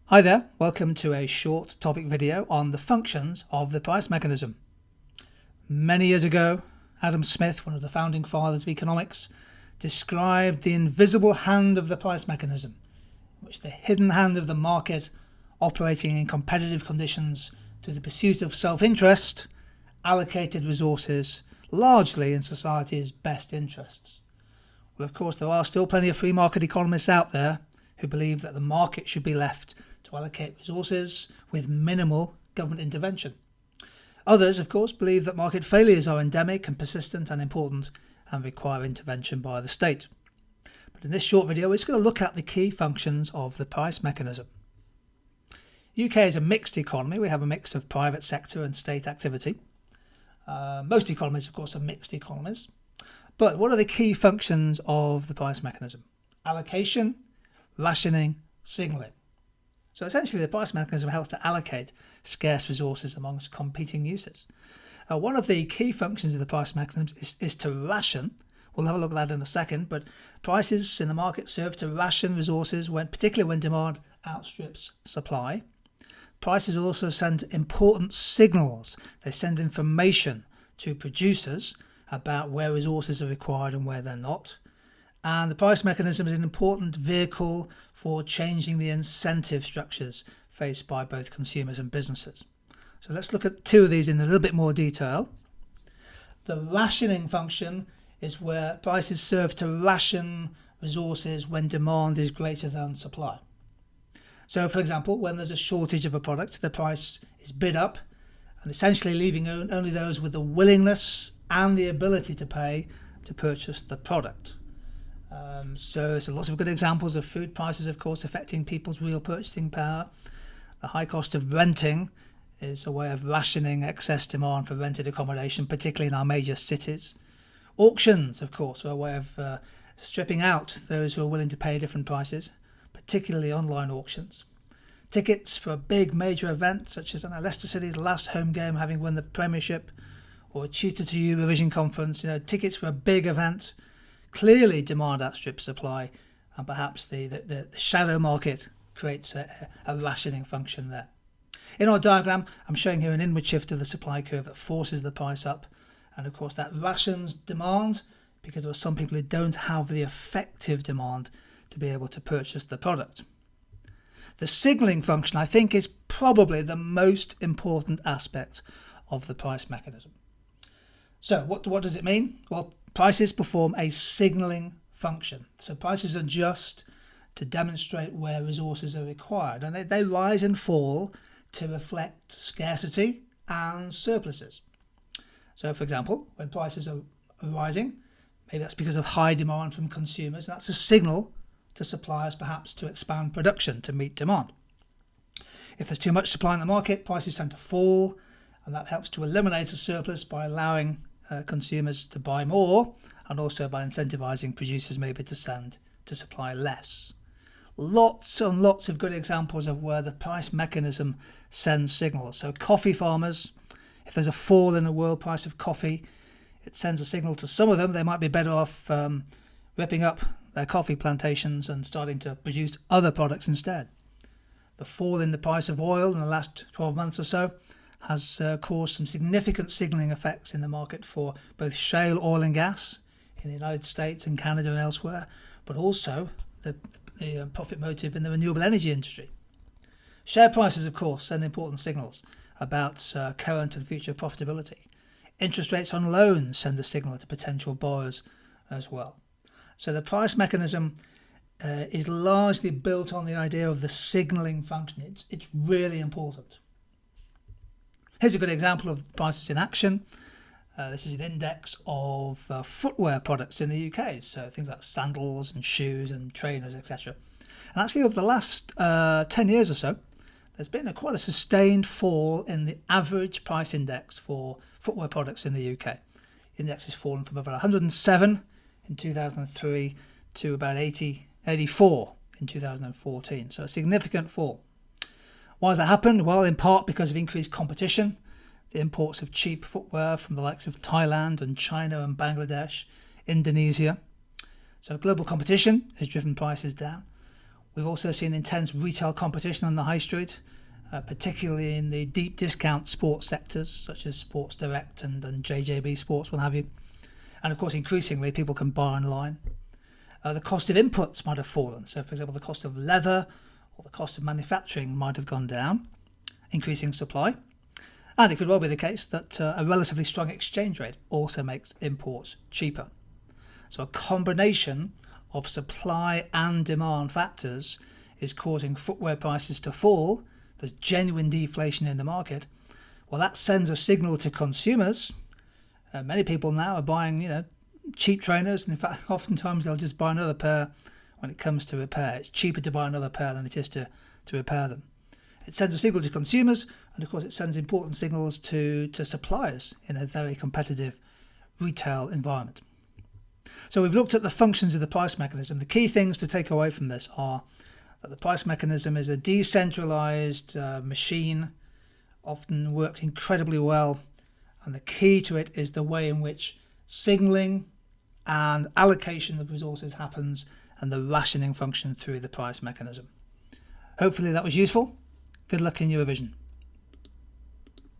Hi there, welcome to a short topic video on the functions of the price mechanism. Many years ago, Adam Smith, one of the founding fathers of economics, described the invisible hand of the price mechanism, in which the hidden hand of the market, operating in competitive conditions through the pursuit of self-interest, allocated resources largely in society's best interests. Well, of course, there are still plenty of free market economists out there who believe that the market should be left to allocate resources with minimal government intervention. Others, of course, believe that market failures are endemic and persistent and important and require intervention by the state. But in this short video, we're just going to look at the key functions of the price mechanism. The UK is a mixed economy. We have a mix of private sector and state activity. Most economies, of course, are mixed economies. But what are the key functions of the price mechanism? Allocation, rationing, signalling. So essentially the price mechanism helps to allocate scarce resources amongst competing uses. One of the key functions of the price mechanism is to ration. We'll have a look at that in a second, but prices in the market serve to ration resources, particularly when demand outstrips supply. Prices also send important signals. They send information to producers about where resources are required and where they're not. And the price mechanism is an important vehicle for changing the incentive structures faced by both consumers and businesses. So let's look at two of these in a little bit more detail. The rationing function is where prices serve to ration resources when demand is greater than supply. So, for example, when there's a shortage of a product, the price is bid up and essentially leaving only those with the willingness and the ability to pay to purchase the product. So there's lots of good examples of food prices, of course, affecting people's real purchasing power. The high cost of renting is a way of rationing excess demand for rented accommodation, particularly in our major cities. Auctions, of course, are a way of stripping out those who are willing to pay different prices, particularly online auctions. Tickets for a big major event, such as Leicester City's last home game having won the Premiership, or a Tutor to Eurovision conference, tickets for a big event. Clearly demand outstrips supply, and perhaps the shadow market creates a rationing function there. In our diagram, I'm showing here an inward shift of the supply curve that forces the price up, and of course that rations demand because there are some people who don't have the effective demand to be able to purchase the product. The signalling function, I think, is probably the most important aspect of the price mechanism. So what does it mean? Well, prices perform a signalling function. So prices adjust to demonstrate where resources are required, and they rise and fall to reflect scarcity and surpluses. So, for example, when prices are rising, maybe that's because of high demand from consumers. That's a signal to suppliers perhaps to expand production to meet demand. If there's too much supply in the market, prices tend to fall, and that helps to eliminate a surplus by allowing consumers to buy more, and also by incentivizing producers maybe to supply less. Lots and lots of good examples of where the price mechanism sends signals. So coffee farmers, if there's a fall in the world price of coffee, it sends a signal to some of them. They might be better off ripping up their coffee plantations and starting to produce other products instead. The fall in the price of oil in the last 12 months or so has caused some significant signalling effects in the market for both shale oil and gas in the United States and Canada and elsewhere, but also the profit motive in the renewable energy industry. Share prices, of course, send important signals about current and future profitability. Interest rates on loans send a signal to potential borrowers as well. So the price mechanism is largely built on the idea of the signalling function. It's really important. Here's a good example of prices in action. This is an index of footwear products in the UK, so things like sandals and shoes and trainers, etc. And actually over the last 10 years or so, there's been quite a sustained fall in the average price index for footwear products in the UK. The index has fallen from about 107 in 2003 to about 84 in 2014, so a significant fall. Why has that happened? Well, in part because of increased competition, the imports of cheap footwear from the likes of Thailand and China and Bangladesh, Indonesia. So global competition has driven prices down. We've also seen intense retail competition on the high street, particularly in the deep discount sports sectors such as Sports Direct and JJB Sports, what have you. And of course, increasingly, people can buy online. The cost of inputs might have fallen. So, for example, the cost of leather or the cost of manufacturing might have gone down, increasing supply. And it could well be the case that a relatively strong exchange rate also makes imports cheaper. So a combination of supply and demand factors is causing footwear prices to fall. There's genuine deflation in the market. Well, that sends a signal to consumers. Many people now are buying, cheap trainers, and in fact, oftentimes they'll just buy another pair when it comes to repair. It's cheaper to buy another pair than it is to repair them. It sends a signal to consumers, and of course it sends important signals to suppliers in a very competitive retail environment. So we've looked at the functions of the price mechanism. The key things to take away from this are that the price mechanism is a decentralized machine, often works incredibly well, and the key to it is the way in which signaling and allocation of resources happens and the rationing function through the price mechanism. Hopefully that was useful. Good luck in your revision.